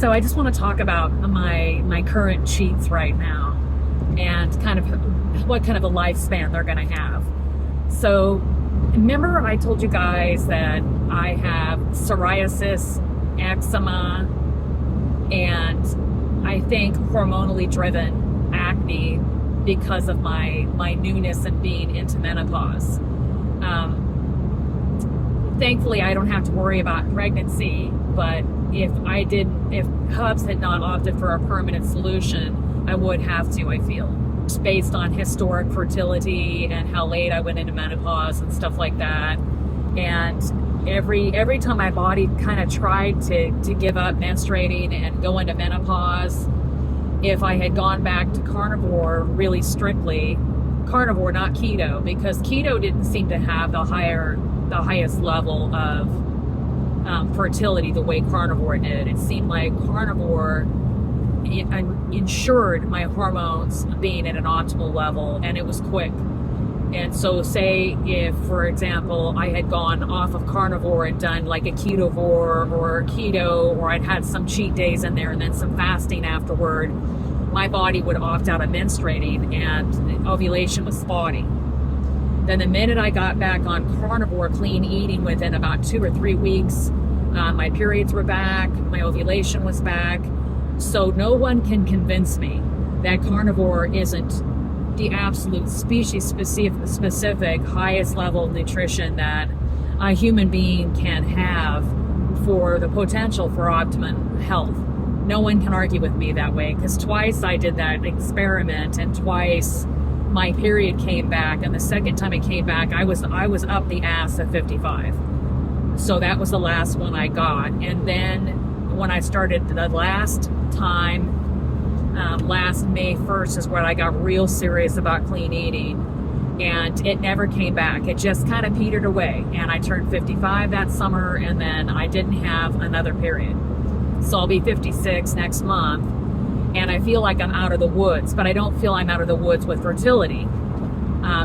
So I just want to talk about my current cheats right now and kind of what kind of a lifespan they're going to have. So remember I told you guys that I have psoriasis, eczema, and I think hormonally driven acne because of my newness and being into menopause. Thankfully, I don't have to worry about pregnancy, but if Hubs had not opted for a permanent solution, I would have to, I feel. Just based on historic fertility and how late I went into menopause and stuff like that. And every time my body kind of tried to give up menstruating and go into menopause, if I had gone back to carnivore really strictly, carnivore, not keto, because keto didn't seem to have the highest level of fertility the way carnivore did. It seemed like carnivore ensured my hormones being at an optimal level, and it was quick. And so say if, for example, I had gone off of carnivore and done like a ketovore or keto, or I'd had some cheat days in there and then some fasting afterward, my body would opt out of menstruating and ovulation was spotty. Then the minute I got back on carnivore clean eating, within about 2 or 3 weeks, my periods were back, my ovulation was back. So no one can convince me that carnivore isn't the absolute species specific highest level of nutrition that a human being can have for the potential for optimum health. No one can argue with me that way, because twice I did that experiment and twice my period came back, and the second time it came back, I was up the ass at 55. So that was the last one I got. And then when I started the last time, last May 1st is when I got real serious about clean eating, and it never came back. It just kind of petered away, and I turned 55 that summer, and then I didn't have another period. So I'll be 56 next month, and I feel like I'm out of the woods, but I don't feel I'm out of the woods with fertility,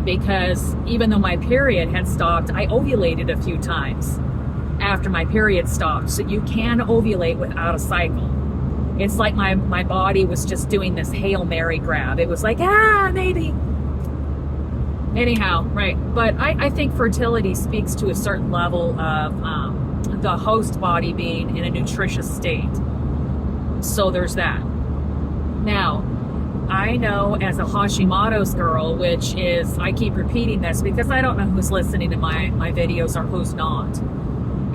because even though my period had stopped, I ovulated a few times after my period stopped. So you can ovulate without a cycle. It's like my body was just doing this Hail Mary grab. It was like, maybe. Anyhow, right. But I think fertility speaks to a certain level of the host body being in a nutritious state. So there's that. Now, I know as a Hashimoto's girl, which is, I keep repeating this because I don't know who's listening to my videos or who's not,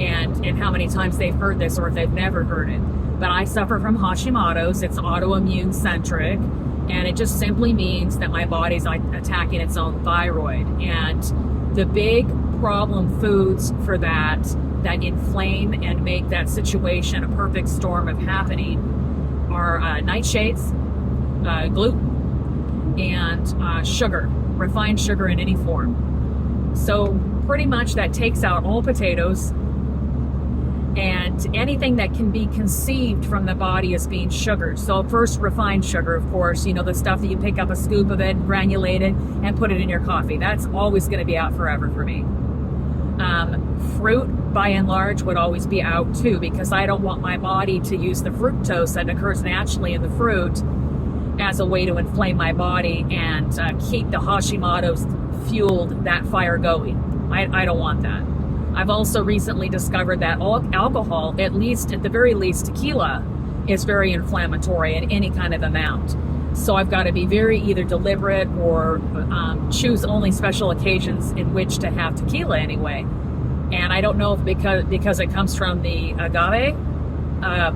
and how many times they've heard this or if they've never heard it. But I suffer from Hashimoto's. It's autoimmune centric, and it just simply means that my body's attacking its own thyroid. And the big problem foods for that inflame and make that situation a perfect storm of happening are nightshades, gluten, and sugar, refined sugar in any form. So pretty much that takes out all potatoes and anything that can be conceived from the body as being sugar. So first, refined sugar, of course, the stuff that you pick up a scoop of it, granulate it, and put it in your coffee. That's always going to be out forever for me. Fruit, by and large, would always be out too, because I don't want my body to use the fructose that occurs naturally in the fruit as a way to inflame my body and keep the Hashimoto's fueled that fire going. I don't want that. I've also recently discovered that alcohol, at the very least tequila, is very inflammatory in any kind of amount. So I've got to be very either deliberate or choose only special occasions in which to have tequila anyway. And I don't know if because it comes from the agave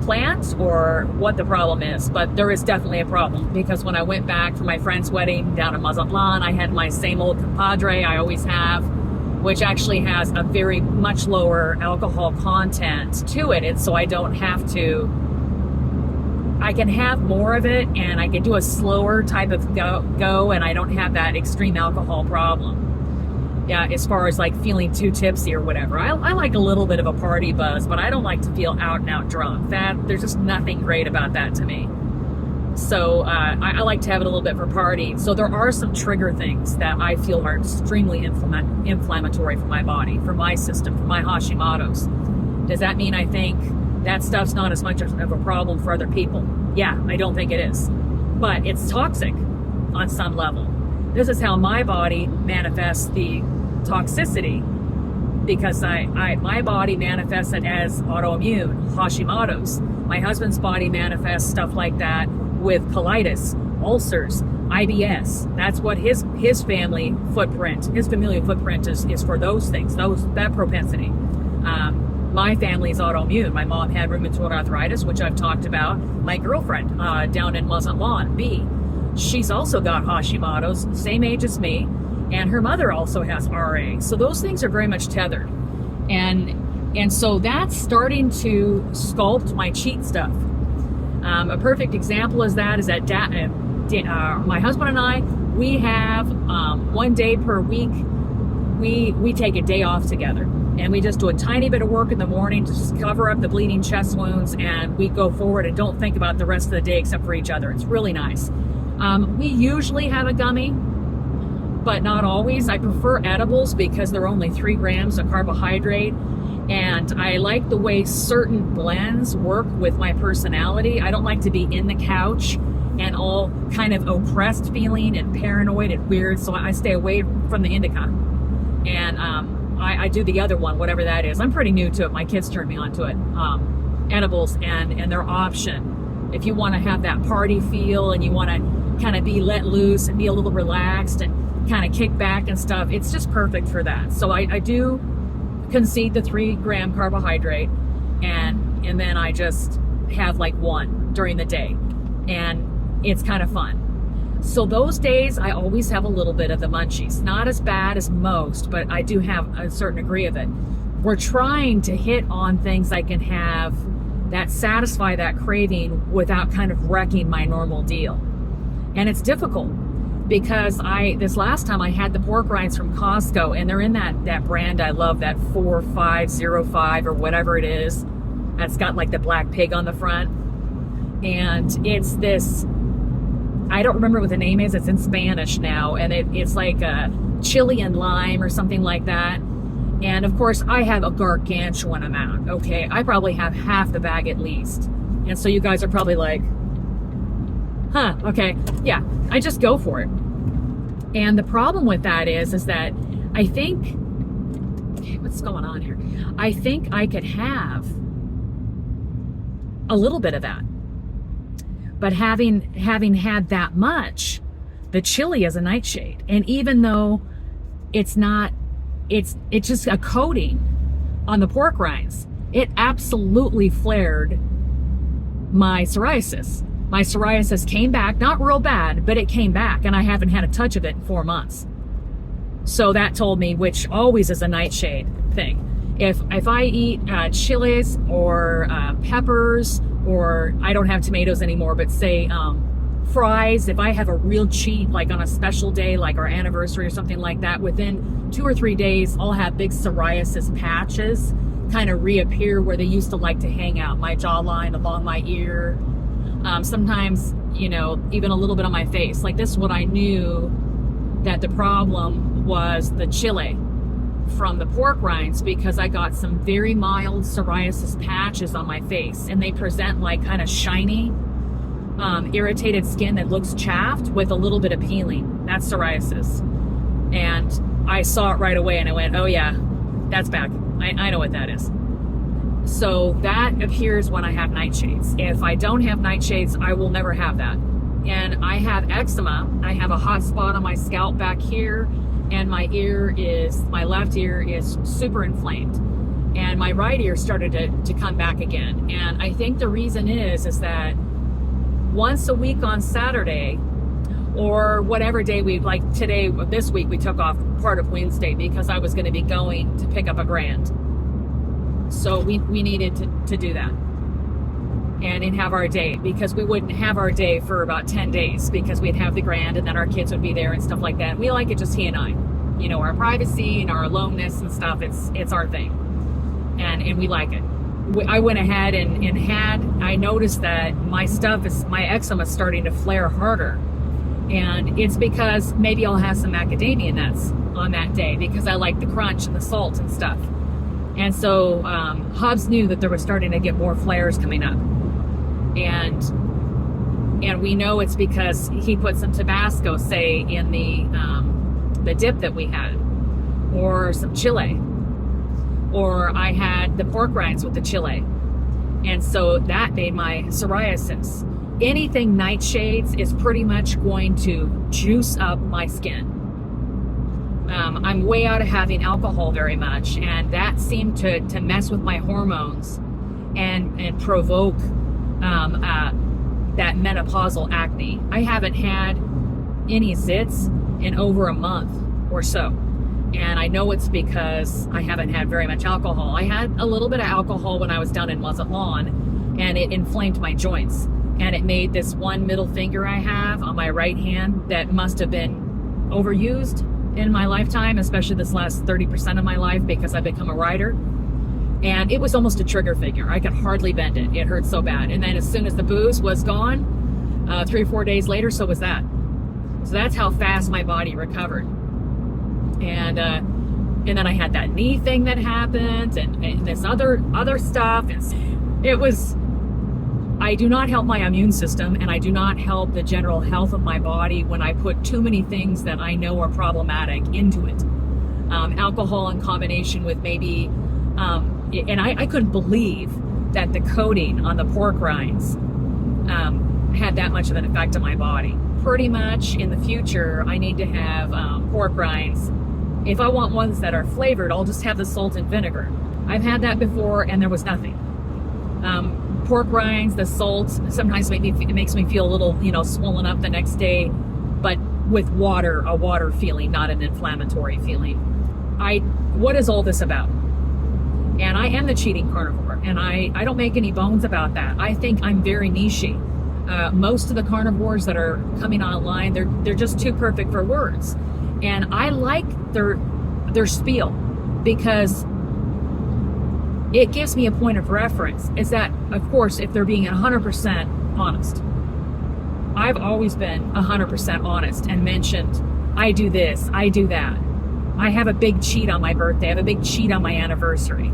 plant or what the problem is, but there is definitely a problem, because when I went back for my friend's wedding down in Mazatlan, I had my same old compadre I always have, which actually has a very much lower alcohol content to it. And so I don't have to, I can have more of it and I can do a slower type of go, and I don't have that extreme alcohol problem. Yeah, as far as like feeling too tipsy or whatever. I like a little bit of a party buzz, but I don't like to feel out and out drunk. There's just nothing great about that to me. So I like to have it a little bit for party. So there are some trigger things that I feel are extremely inflammatory for my body, for my system, for my Hashimoto's. Does that mean I think that stuff's not as much of a problem for other people. Yeah, I don't think it is. But it's toxic on some level. This is how my body manifests the toxicity, because my body manifests it as autoimmune, Hashimoto's. My husband's body manifests stuff like that with colitis, ulcers, IBS. That's what his family footprint, his familial footprint is for those things, that propensity. My family's autoimmune. My mom had rheumatoid arthritis, which I've talked about. My girlfriend down in Pleasant Lawn, B, she's also got Hashimoto's, same age as me, and her mother also has RA. So those things are very much tethered. And so that's starting to sculpt my cheat stuff. A perfect example is that my husband and I, we have 1 day per week, we take a day off together. And we just do a tiny bit of work in the morning to just cover up the bleeding chest wounds, and we go forward and don't think about the rest of the day except for each other. It's really nice. We usually have a gummy, but not always. I prefer edibles because they're only 3 grams of carbohydrate. And I like the way certain blends work with my personality. I don't like to be in the couch and all kind of oppressed feeling and paranoid and weird. So I stay away from the indica. And I do the other one, whatever that is. I'm pretty new to it. My kids turned me on to it. Edibles and their option. If you want to have that party feel and you want to kind of be let loose and be a little relaxed and kind of kick back and stuff, it's just perfect for that. So I do concede the 3 gram carbohydrate, and then I just have like 1 during the day, and it's kind of fun. So those days I always have a little bit of the munchies. Not as bad as most, but I do have a certain degree of it. We're trying to hit on things I can have that satisfy that craving without kind of wrecking my normal deal. And it's difficult because this last time I had the pork rinds from Costco, and they're in that brand I love, that 4505 or whatever it is. That's got like the black pig on the front. And it's this, I don't remember what the name is. It's in Spanish now. And it's like a chili and lime or something like that. And of course I have a gargantuan amount. Okay. I probably have half the bag at least. And so you guys are probably like, huh, okay. Yeah, I just go for it. And the problem with that is that I think, what's going on here? I think I could have a little bit of that. But having had that much, the chili is a nightshade. And even though it's not, it's just a coating on the pork rinds, it absolutely flared my psoriasis. My psoriasis came back, not real bad, but it came back, and I haven't had a touch of it in 4 months. So that told me, which always is a nightshade thing. If I eat chilies or peppers, or I don't have tomatoes anymore, but say fries, if I have a real cheat, like on a special day, like our anniversary or something like that, within 2 or 3 days, I'll have big psoriasis patches kind of reappear where they used to like to hang out, my jawline, along my ear. Sometimes, even a little bit on my face. Like this is what I knew that the problem was the chili from the pork rinds, because I got some very mild psoriasis patches on my face, and they present like kind of shiny, irritated skin that looks chaffed with a little bit of peeling. That's psoriasis. And I saw it right away and I went, oh yeah, that's back. I know what that is. So that appears when I have nightshades. If I don't have nightshades, I will never have that. And I have eczema. I have a hot spot on my scalp back here, and my left ear is super inflamed. And my right ear started to come back again. And I think the reason is that once a week on Saturday, or whatever day this week we took off part of Wednesday because I was going to be going to pick up a grant. So we needed to do that and have our day, because we wouldn't have our day for about 10 days because we'd have the grand and then our kids would be there and stuff like that. We like it just he and I, our privacy and our aloneness and stuff. It's our thing, and we like it. I went ahead and I noticed that my eczema is starting to flare harder, and it's because maybe I'll have some macadamia nuts on that day because I like the crunch and the salt and stuff. And so Hobbs knew that there was starting to get more flares coming up. And we know it's because he put some Tabasco, say, in the dip that we had, or some chile, or I had the pork rinds with the chile. And so that made my psoriasis. Anything nightshades is pretty much going to juice up my skin. I'm way out of having alcohol very much, and that seemed to mess with my hormones and provoke that menopausal acne. I haven't had any zits in over a month or so, and I know it's because I haven't had very much alcohol. I had a little bit of alcohol when I was down in Wasn't Lawn, and it inflamed my joints, and it made this one middle finger I have on my right hand that must have been overused in my lifetime, especially this last 30% of my life, because I've become a rider. And it was almost a trigger finger. I could hardly bend it. It hurt so bad. And then as soon as the booze was gone, 3 or 4 days later, so was that. So that's how fast my body recovered. And then I had that knee thing that happened, and this other stuff. It was, I do not help my immune system, and I do not help the general health of my body when I put too many things that I know are problematic into it. Alcohol in combination with maybe, and I couldn't believe that the coating on the pork rinds had that much of an effect on my body. Pretty much in the future, I need to have pork rinds. If I want ones that are flavored, I'll just have the salt and vinegar. I've had that before, and there was nothing. Pork rinds, the salt, sometimes it makes me feel a little, swollen up the next day, but with water, a water feeling, not an inflammatory feeling. What is all this about? And I am the cheating carnivore, and I don't make any bones about that. I think I'm very niche-y. Most of the carnivores that are coming online, they're just too perfect for words. And I like their spiel, because it gives me a point of reference. Is that, of course, if they're being 100% honest. I've always been 100% honest and mentioned, I do this, I do that. I have a big cheat on my birthday. I have a big cheat on my anniversary.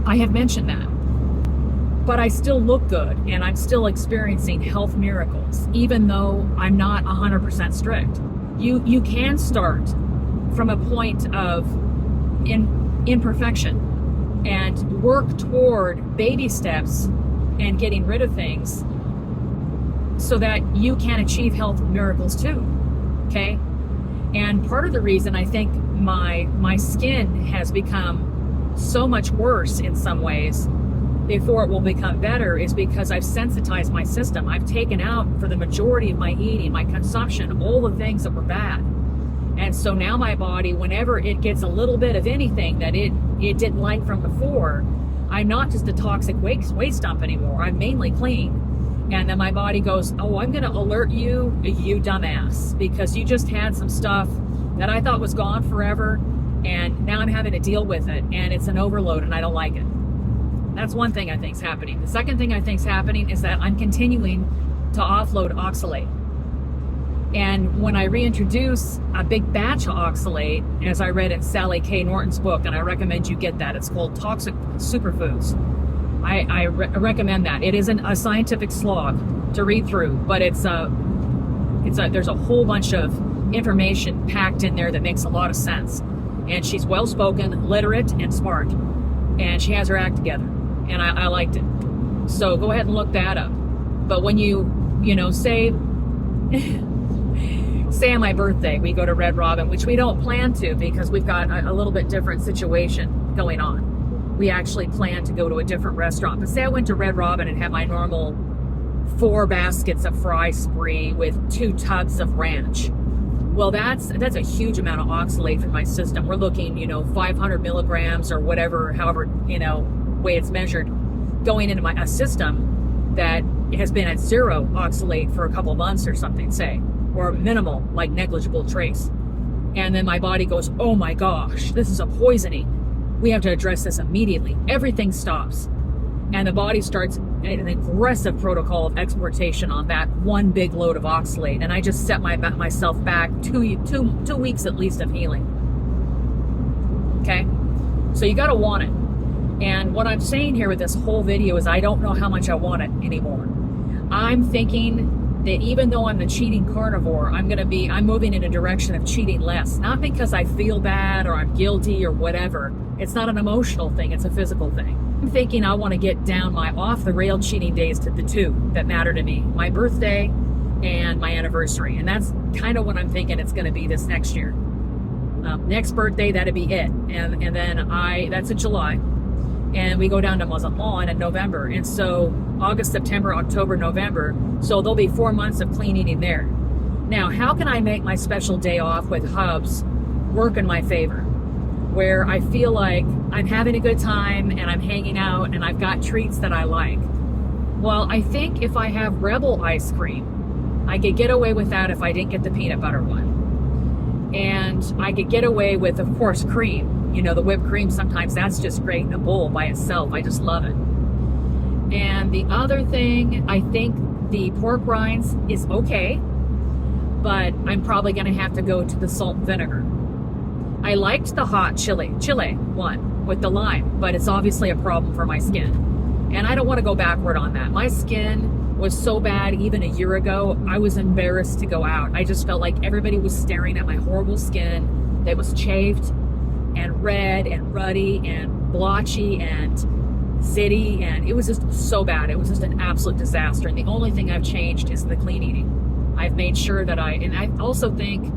I have mentioned that. But I still look good, and I'm still experiencing health miracles, even though I'm not 100% strict. You can start from a point of imperfection and work toward baby steps and getting rid of things so that you can achieve health miracles too, okay? And part of the reason I think my skin has become so much worse in some ways before it will become better is because I've sensitized my system. I've taken out, for the majority of my eating, my consumption, all the things that were bad. And so now my body, whenever it gets a little bit of anything that it didn't like from before, I'm not just a toxic waste dump anymore. I'm mainly clean. And then my body goes, oh, I'm going to alert you, you dumbass, because you just had some stuff that I thought was gone forever, and now I'm having to deal with it, and it's an overload, and I don't like it. That's one thing I think is happening. The second thing I think is happening is that I'm continuing to offload oxalate. And when I reintroduce a big batch of oxalate, as I read in Sally K. Norton's book, and I recommend you get that, it's called Toxic Superfoods. I recommend that. It isn't a scientific slog to read through, but there's a whole bunch of information packed in there that makes a lot of sense. And she's well-spoken, literate, and smart. And she has her act together. And I liked it. So go ahead and look that up. But when say on my birthday, we go to Red Robin, which we don't plan to because we've got a little bit different situation going on. We actually plan to go to a different restaurant. But say I went to Red Robin and had my normal 4 baskets of fry spree with 2 tubs of ranch. Well, that's a huge amount of oxalate in my system. We're looking, 500 milligrams or whatever, however, way it's measured, going into my system that has been at 0 oxalate for a couple months or something, say, or minimal, like negligible trace. And then my body goes, oh my gosh, this is a poisoning. We have to address this immediately. Everything stops. And the body starts an aggressive protocol of exportation on that one big load of oxalate. And I just set myself back two weeks at least of healing. Okay? So you got to want it. And what I'm saying here with this whole video is I don't know how much I want it anymore. I'm thinking that even though I'm the cheating carnivore, I'm moving in a direction of cheating less. Not because I feel bad or I'm guilty or whatever. It's not an emotional thing, it's a physical thing. I'm thinking I want to get down my off-the-rail cheating days to the two that matter to me. My birthday and my anniversary. And that's kind of what I'm thinking it's going to be this next year. Next birthday, that'd be it. And then that's in July. And we go down to Mazatlan in November. And so August, September, October, November. So there'll be 4 months of clean eating there. Now, how can I make my special day off with Hubs work in my favor? Where I feel like I'm having a good time and I'm hanging out and I've got treats that I like. Well, I think if I have Rebel ice cream, I could get away with that if I didn't get the peanut butter one. And I could get away with, of course, cream. You know, the whipped cream, sometimes that's just great in a bowl by itself. I just love it. And the other thing, I think the pork rinds is okay, but I'm probably going to have to go to the salt and vinegar. I liked the hot chili one with the lime, but it's obviously a problem for my skin. And I don't want to go backward on that. My skin was so bad even a year ago, I was embarrassed to go out. I just felt like everybody was staring at my horrible skin that was chafed and red and ruddy and blotchy and zitty, and it was just so bad. It was just an absolute disaster. And the only thing I've changed is the clean eating. I've made sure that and I also think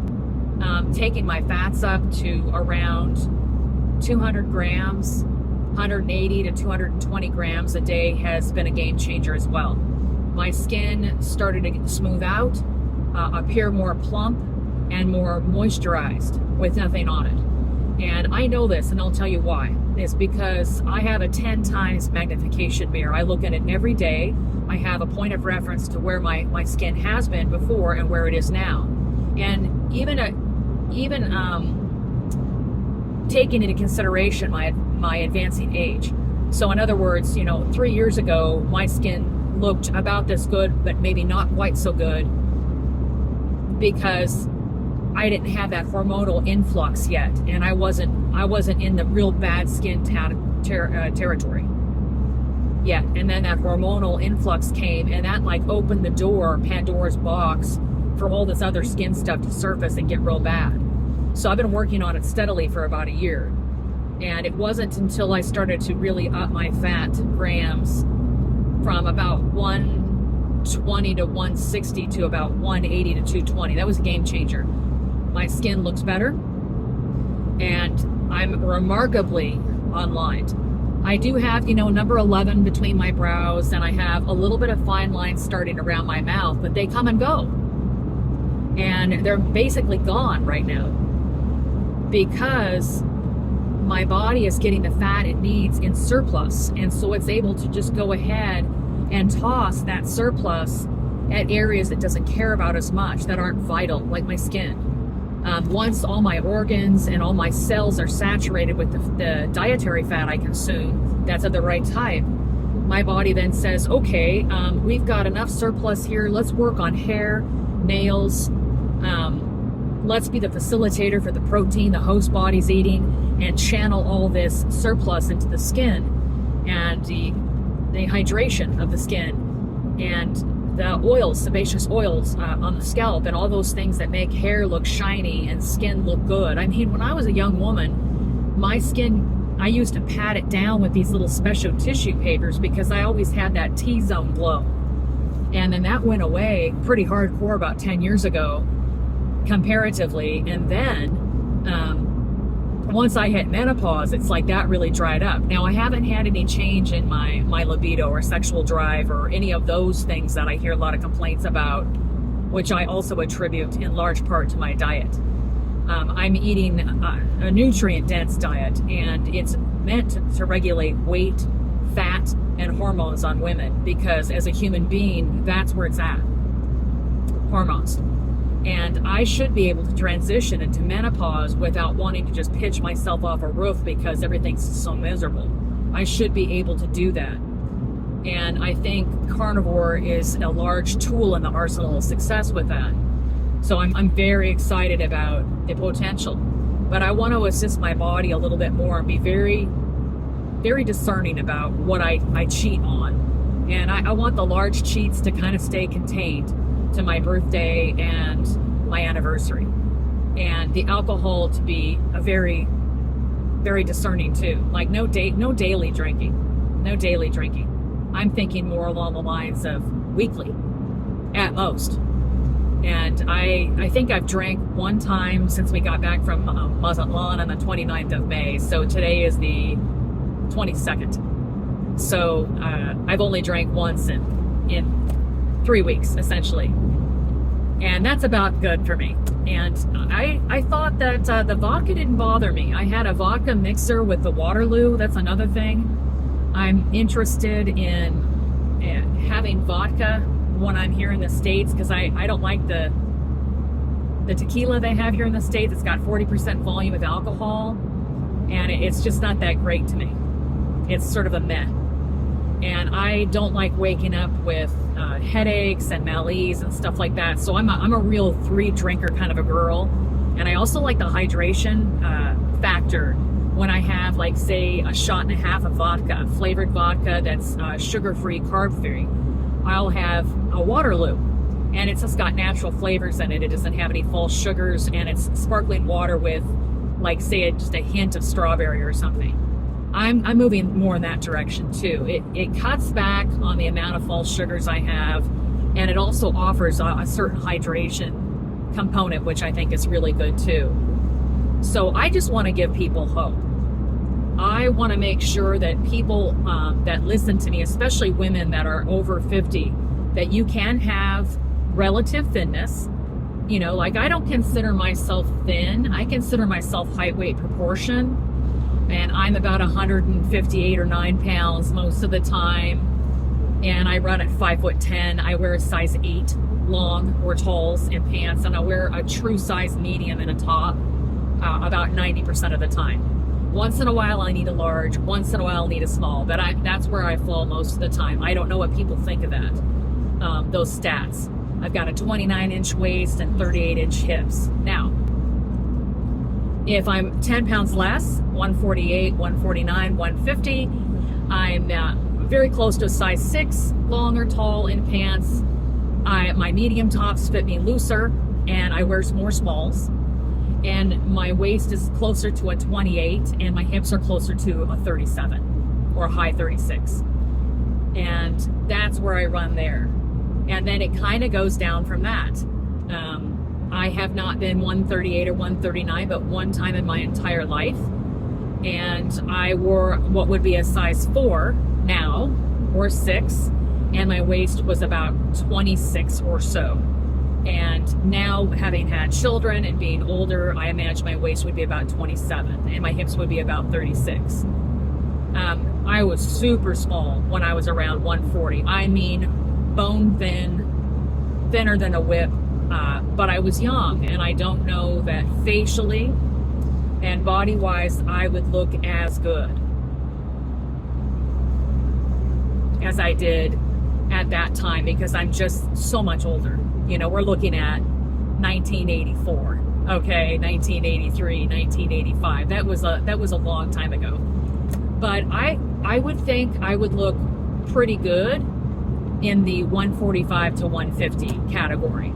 taking my fats up to around 200 grams, 180 to 220 grams a day has been a game changer as well. My skin started to smooth out, appear more plump and more moisturized with nothing on it. And I know this, and I'll tell you why. It's because I have a 10 times magnification mirror. I look at it every day. I have a point of reference to where my skin has been before and where it is now. And even taking into consideration my advancing age. So in other words, 3 years ago, my skin looked about this good, but maybe not quite so good because I didn't have that hormonal influx yet, and I wasn't in the real bad skin territory yet. And then that hormonal influx came, and that opened the door, Pandora's box, for all this other skin stuff to surface and get real bad. So I've been working on it steadily for about a year, and it wasn't until I started to really up my fat grams from about 120 to 160 to about 180 to 220. That was a game changer. My skin looks better, and I'm remarkably unlined. I do have, number 11 between my brows, and I have a little bit of fine lines starting around my mouth, but they come and go. And they're basically gone right now because my body is getting the fat it needs in surplus. And so it's able to just go ahead and toss that surplus at areas it doesn't care about as much, that aren't vital, like my skin. Once all my organs and all my cells are saturated with the dietary fat I consume, that's of the right type, my body then says, okay, we've got enough surplus here. Let's work on hair, nails. Let's be the facilitator for the protein the host body's eating and channel all this surplus into the skin and the hydration of the skin and the oils, sebaceous oils on the scalp, and all those things that make hair look shiny and skin look good. I mean, when I was a young woman, my skin, I used to pat it down with these little special tissue papers because I always had that T-zone glow. And then that went away pretty hardcore about 10 years ago, comparatively. And then once I hit menopause, it's like that really dried up. Now, I haven't had any change in my libido or sexual drive or any of those things that I hear a lot of complaints about, which I also attribute in large part to my diet. I'm eating a nutrient-dense diet, and it's meant to regulate weight, fat, and hormones on women, because as a human being, that's where it's at, hormones. And I should be able to transition into menopause without wanting to just pitch myself off a roof because everything's so miserable. I should be able to do that. And I think carnivore is a large tool in the arsenal of success with that. So I'm very excited about the potential. but I want to assist my body a little bit more and be very, very discerning about what I cheat on. And I want the large cheats to kind of stay contained to my birthday and my anniversary. And the alcohol to be a very, very discerning too. Like no daily drinking. No daily drinking. I'm thinking more along the lines of weekly at most. And I think I've drank one time since we got back from Mazatlan on the 29th of May. So today is the 22nd. So I've only drank once in 3 weeks, essentially. And that's about good for me. And I thought that the vodka didn't bother me. I had a vodka mixer with the Waterloo. That's another thing. I'm interested in having vodka when I'm here in the States, because I don't like the tequila they have here in the States. It's got 40% volume of alcohol, and it's just not that great to me. It's sort of a meh. And I don't like waking up with headaches and malaise and stuff like that. So I'm a real 3-drinker kind of a girl. And I also like the hydration factor when I have, like, say, a shot and a half of vodka, flavored vodka that's sugar-free, carb-free. I'll have a Waterloo, and it's just got natural flavors in it. It doesn't have any false sugars, and it's sparkling water with, like, say, just a hint of strawberry or something. I'm moving more in that direction too. It cuts back on the amount of false sugars I have, and it also offers a certain hydration component, which I think is really good too. So I just want to give people hope. I want to make sure that people that listen to me, especially women that are over 50, that you can have relative thinness. You know, like, I don't consider myself thin. I consider myself height weight proportion. And I'm about 158 or 9 pounds most of the time. And I run at 5'10". I wear a size 8 long or talls in pants, and I wear a true size medium in a top about 90% of the time. Once in a while I need a large, once in a while I need a small, but that's where I fall most of the time. I don't know what people think of that, those stats. I've got a 29-inch waist and 38-inch hips. Now, if I'm 10 pounds less, 148, 149, 150, I'm very close to a size 6, long or tall in pants. My medium tops fit me looser, and I wear more smalls. And my waist is closer to a 28, and my hips are closer to a 37 or a high 36. And that's where I run there. And then it kind of goes down from that. I have not been 138 or 139, but one time in my entire life. And I wore what would be a size 4 now, or 6, and my waist was about 26 or so. And now, having had children and being older, I imagine my waist would be about 27, and my hips would be about 36. I was super small when I was around 140. I mean, bone thin, thinner than a whip. But I was young, and I don't know that facially and body-wise I would look as good as I did at that time, because I'm just so much older. You know, we're looking at 1984, okay, 1983, 1985. That was a long time ago. But I would think I would look pretty good in the 145 to 150 category.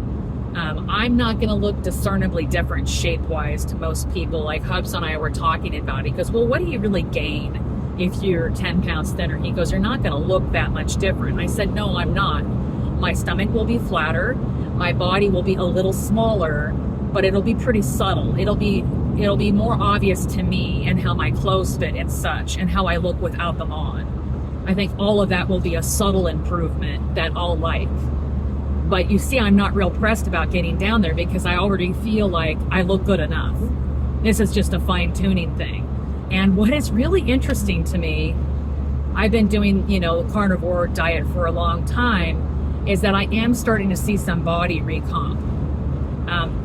I'm not going to look discernibly different shape-wise to most people, like Hubs and I were talking about. He goes, well, what do you really gain if you're 10 pounds thinner? He goes, you're not going to look that much different. I said, no, I'm not. My stomach will be flatter. My body will be a little smaller, but it'll be pretty subtle. It'll be more obvious to me, and how my clothes fit and such, and how I look without them on. I think all of that will be a subtle improvement that I'll like. But you see, I'm not real pressed about getting down there, because I already feel like I look good enough. This is just a fine-tuning thing. And what is really interesting to me, I've been doing, the carnivore diet for a long time, is that I am starting to see some body recomp.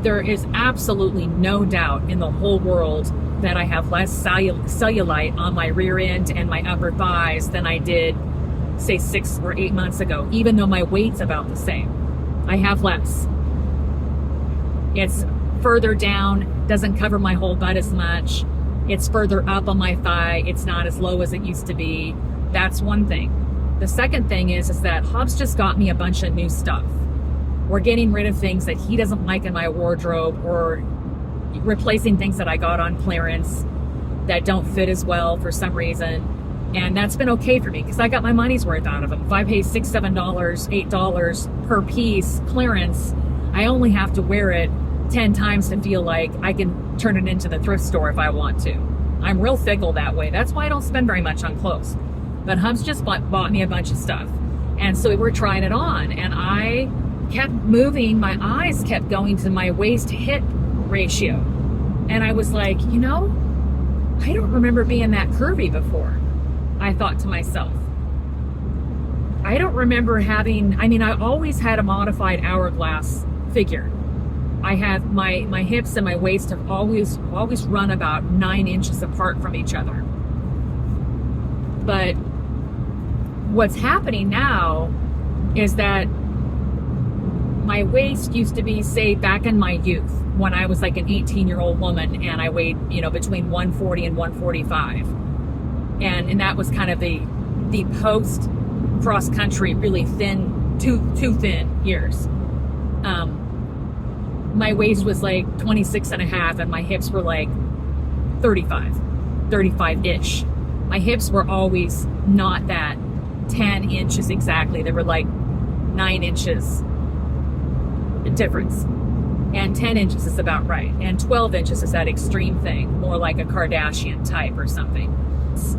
There is absolutely no doubt in the whole world that I have less cellulite on my rear end and my upper thighs than I did, say, 6 or 8 months ago, even though my weight's about the same. I have less. It's further down, doesn't cover my whole butt as much. It's further up on my thigh. It's not as low as it used to be. That's one thing. The second thing is that Hub's just got me a bunch of new stuff. We're getting rid of things that he doesn't like in my wardrobe, or replacing things that I got on clearance that don't fit as well for some reason. And that's been okay for me because I got my money's worth out of them. If I pay $6, $7, $8 per piece clearance, I only have to wear it 10 times to feel like I can turn it into the thrift store if I want to. I'm real fickle that way. That's why I don't spend very much on clothes. But Hub's just bought me a bunch of stuff. And so we were trying it on, and I kept moving. My eyes kept going to my waist to hip ratio. And I was like, I don't remember being that curvy before. I thought to myself, I don't remember I always had a modified hourglass figure. I have my hips and my waist have always run about 9 inches apart from each other. But what's happening now is that my waist used to be, say, back in my youth, when I was like an 18-year-old woman and I weighed, between 140 and 145. And that was kind of the post cross country, really thin, too thin years. My waist was like 26 and a half and my hips were like 35-ish. My hips were always not that 10 inches exactly. They were like 9 inches difference. And 10 inches is about right. And 12 inches is that extreme thing, more like a Kardashian type or something.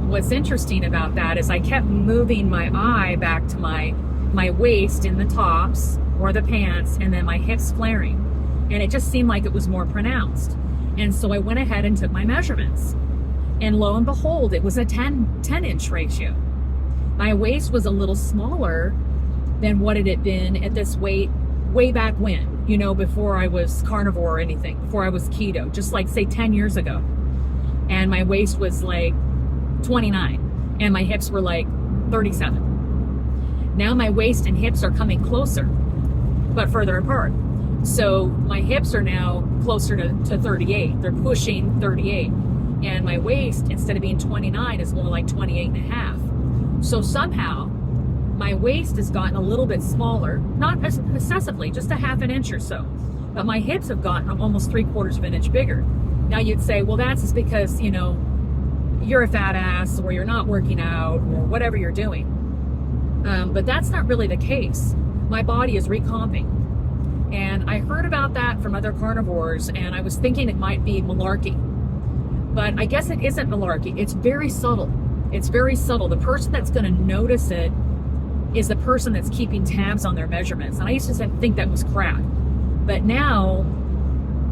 What's interesting about that is I kept moving my eye back to my waist in the tops or the pants, and then my hips flaring. And it just seemed like it was more pronounced. And so I went ahead and took my measurements. And lo and behold, it was a 10-inch ratio. My waist was a little smaller than what it had been at this weight way back when, before I was carnivore or anything, before I was keto, just like say 10 years ago. And my waist was like 29 and my hips were like 37. Now my waist and hips are coming closer, but further apart. So my hips are now closer to 38. They're pushing 38. And my waist, instead of being 29, is more like 28 and a half. So somehow my waist has gotten a little bit smaller, not excessively, just a half an inch or so. But my hips have gotten almost 3/4 of an inch bigger. Now you'd say, well, that's because, you're a fat ass, or you're not working out, or whatever you're doing. But that's not really the case. My body is recomping. And I heard about that from other carnivores, and I was thinking it might be malarkey. But I guess it isn't malarkey. It's very subtle. It's very subtle. The person that's going to notice it is the person that's keeping tabs on their measurements. And I used to think that was crap. But now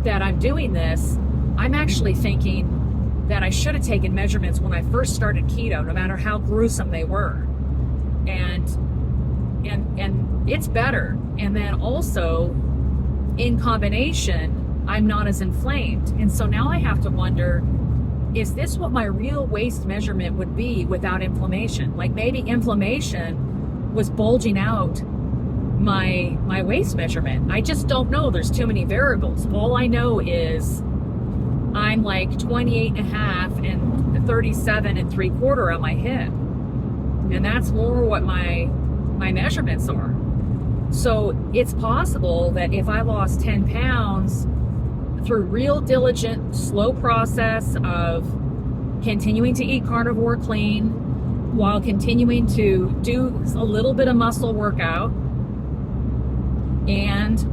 that I'm doing this, I'm actually thinking that I should have taken measurements when I first started keto, no matter how gruesome they were. And it's better. And then also, in combination, I'm not as inflamed. And so now I have to wonder, is this what my real waist measurement would be without inflammation? Like maybe inflammation was bulging out my waist measurement. I just don't know. There's too many variables. All I know is I'm like 28 and a half and 37 3/4 on my hip. And that's more what my measurements are. So it's possible that if I lost 10 pounds through real diligent, slow process of continuing to eat carnivore clean while continuing to do a little bit of muscle workout and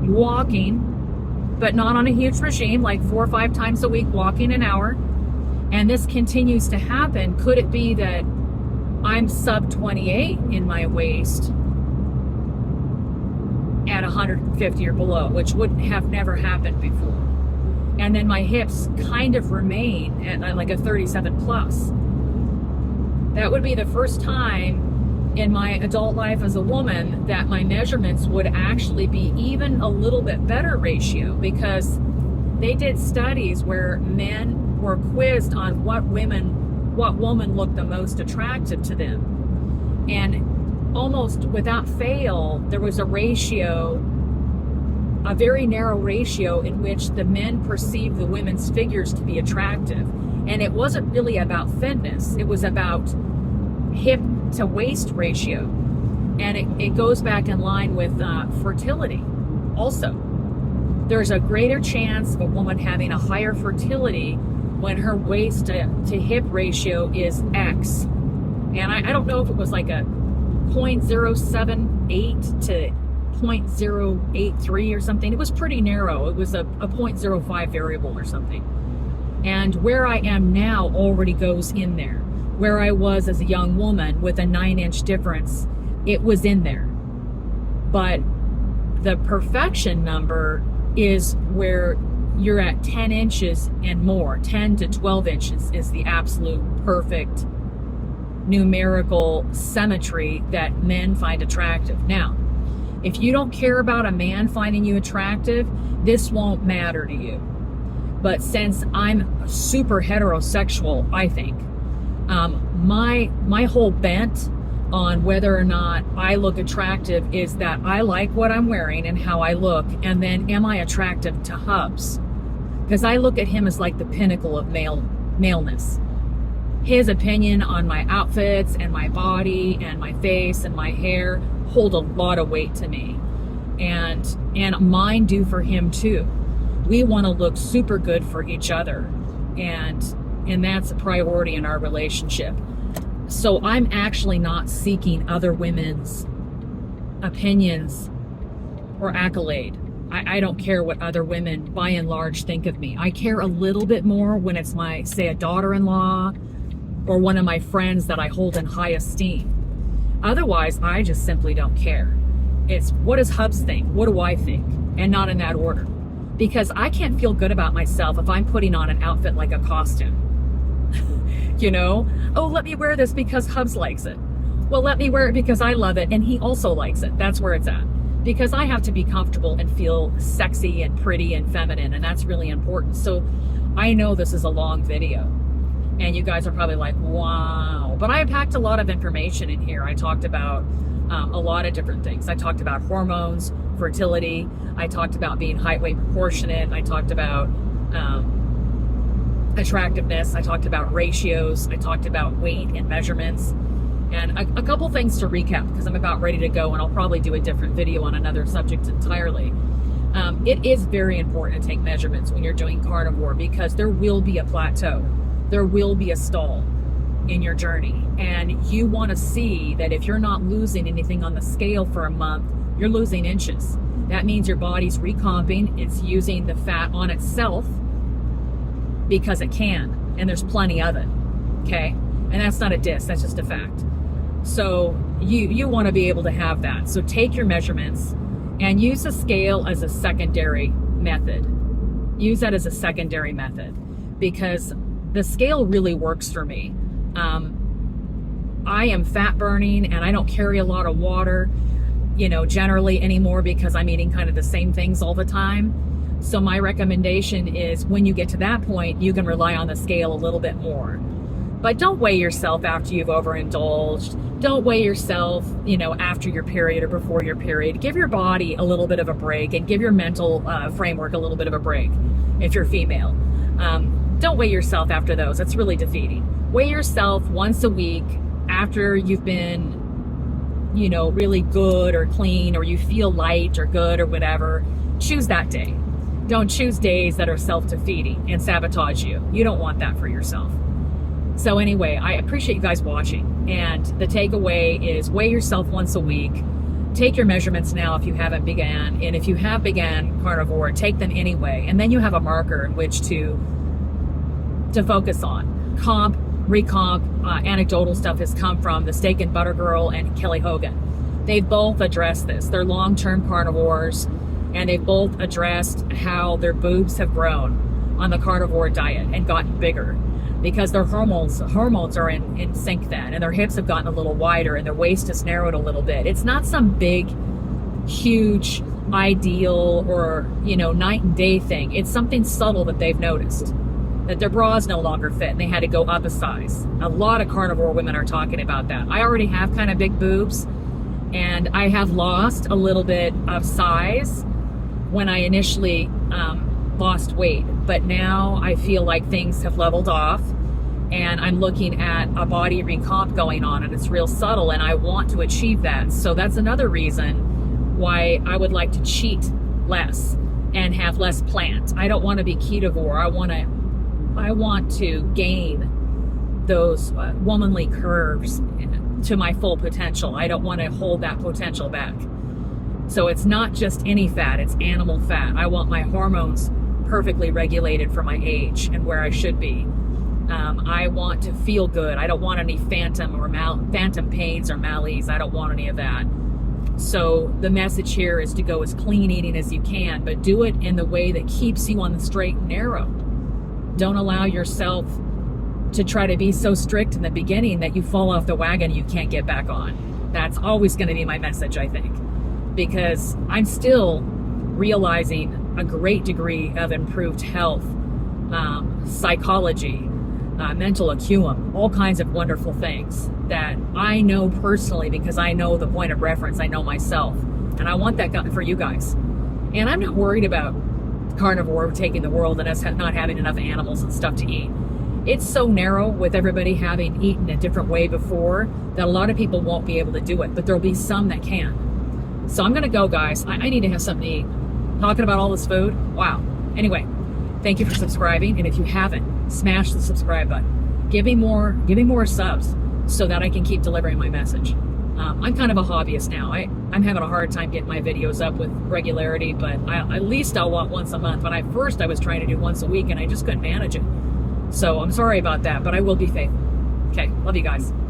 walking, but not on a huge regime, like 4 or 5 times a week, walking an hour, and this continues to happen, could it be that I'm sub 28 in my waist at 150 or below, which would have never happened before? And then my hips kind of remain at like a 37 plus. That would be the first time in my adult life as a woman that my measurements would actually be even a little bit better ratio, because they did studies where men were quizzed on what woman looked the most attractive to them. And almost without fail, there was a ratio a very narrow ratio in which the men perceive the women's figures to be attractive. And it wasn't really about thinness. It was about hip to waist ratio. And it goes back in line with fertility also. There's a greater chance of a woman having a higher fertility when her waist to hip ratio is X. And I don't know if it was like a 0.078 to 0.083 or something. It was pretty narrow. It was a 0.05 variable or something. And where I am now already goes in there. Where I was as a young woman with a 9-inch difference, it was in there. But the perfection number is where you're at 10 inches and more. 10 to 12 inches is the absolute perfect numerical symmetry that men find attractive. Now, if you don't care about a man finding you attractive, this won't matter to you. But since I'm super heterosexual, I think, my whole bent on whether or not I look attractive is that I like what I'm wearing and how I look, and then am I attractive to Hubs? Because I look at him as like the pinnacle of maleness. His opinion on my outfits and my body and my face and my hair hold a lot of weight to me, and mine do for him too. We want to look super good for each other, and that's a priority in our relationship. So I'm actually not seeking other women's opinions or accolade. I don't care what other women by and large think of me. I care a little bit more when it's my, say, a daughter-in-law or one of my friends that I hold in high esteem. Otherwise, I just simply don't care. It's what does Hubs think? What do I think? And not in that order. Because I can't feel good about myself if I'm putting on an outfit like a costume. You know, oh, let me wear this because Hubs likes it. Well, let me wear it because I love it and he also likes it. That's where it's at. Because I have to be comfortable and feel sexy and pretty and feminine, and that's really important. So I know this is a long video and you guys are probably like, wow. But I packed a lot of information in here. I talked about a lot of different things. I talked about hormones, fertility. I talked about being height weight proportionate. I talked about attractiveness. I talked about ratios. I talked about weight and measurements, and a couple things to recap because I'm about ready to go, and I'll probably do a different video on another subject entirely. It is very important to take measurements when you're doing carnivore because there will be a plateau. There will be a stall in your journey, and you want to see that if you're not losing anything on the scale for a month, you're losing inches. That means your body's recomping. It's using the fat on itself because it can, and there's plenty of it, okay? And that's not a diss, that's just a fact. So you want to be able to have that. So take your measurements and use the scale as a secondary method. Use that as a secondary method because the scale really works for me. I am fat burning and I don't carry a lot of water, you know, generally anymore because I'm eating kind of the same things all the time. So my recommendation is when you get to that point, you can rely on the scale a little bit more. But don't weigh yourself after you've overindulged. Don't weigh yourself, you know, after your period or before your period. Give your body a little bit of a break and give your mental framework a little bit of a break if you're female. Don't weigh yourself after those. That's really defeating. Weigh yourself once a week after you've been, you know, really good or clean, or you feel light or good or whatever. Choose that day. Don't choose days that are self-defeating and sabotage you. You don't want that for yourself. So anyway, I appreciate you guys watching. And the takeaway is weigh yourself once a week. Take your measurements now if you haven't began. And if you have began carnivore, take them anyway. And then you have a marker in which to focus on. Comp, recomp, anecdotal stuff has come from the Steak and Butter Girl and Kelly Hogan. They've both addressed this. They're long-term carnivores. And they've both addressed how their boobs have grown on the carnivore diet and gotten bigger because their hormones are in sync then, and their hips have gotten a little wider and their waist has narrowed a little bit. It's not some big, huge, ideal or, you know, night and day thing. It's something subtle that they've noticed, that their bras no longer fit and they had to go up a size. A lot of carnivore women are talking about that. I already have kind of big boobs and I have lost a little bit of size when I initially lost weight. But now I feel like things have leveled off, and I'm looking at a body recomp going on, and it's real subtle, and I want to achieve that. So that's another reason why I would like to cheat less and have less plant. I don't want to be ketovore. I want to gain those womanly curves to my full potential. I don't want to hold that potential back. So it's not just any fat, it's animal fat. I want my hormones perfectly regulated for my age and where I should be. I want to feel good. I don't want any phantom pains or malaise. I don't want any of that. So the message here is to go as clean eating as you can, but do it in the way that keeps you on the straight and narrow. Don't allow yourself to try to be so strict in the beginning that you fall off the wagon and you can't get back on. That's always going to be my message, I think, because I'm still realizing a great degree of improved health, psychology, mental acumen, all kinds of wonderful things that I know personally because I know the point of reference. I know myself, and I want that for you guys. And I'm not worried about carnivore taking the world and us not having enough animals and stuff to eat. It's so narrow with everybody having eaten a different way before that a lot of people won't be able to do it, but there'll be some that can. So I'm gonna go, guys. I need to have something to eat. Talking about all this food, wow. Anyway, thank you for subscribing, and if you haven't, smash the subscribe button. Give me more subs so that I can keep delivering my message. I'm kind of a hobbyist now. I'm having a hard time getting my videos up with regularity, but at least I'll want once a month. When I was trying to do once a week, and I just couldn't manage it. So I'm sorry about that, but I will be faithful. Okay, love you guys.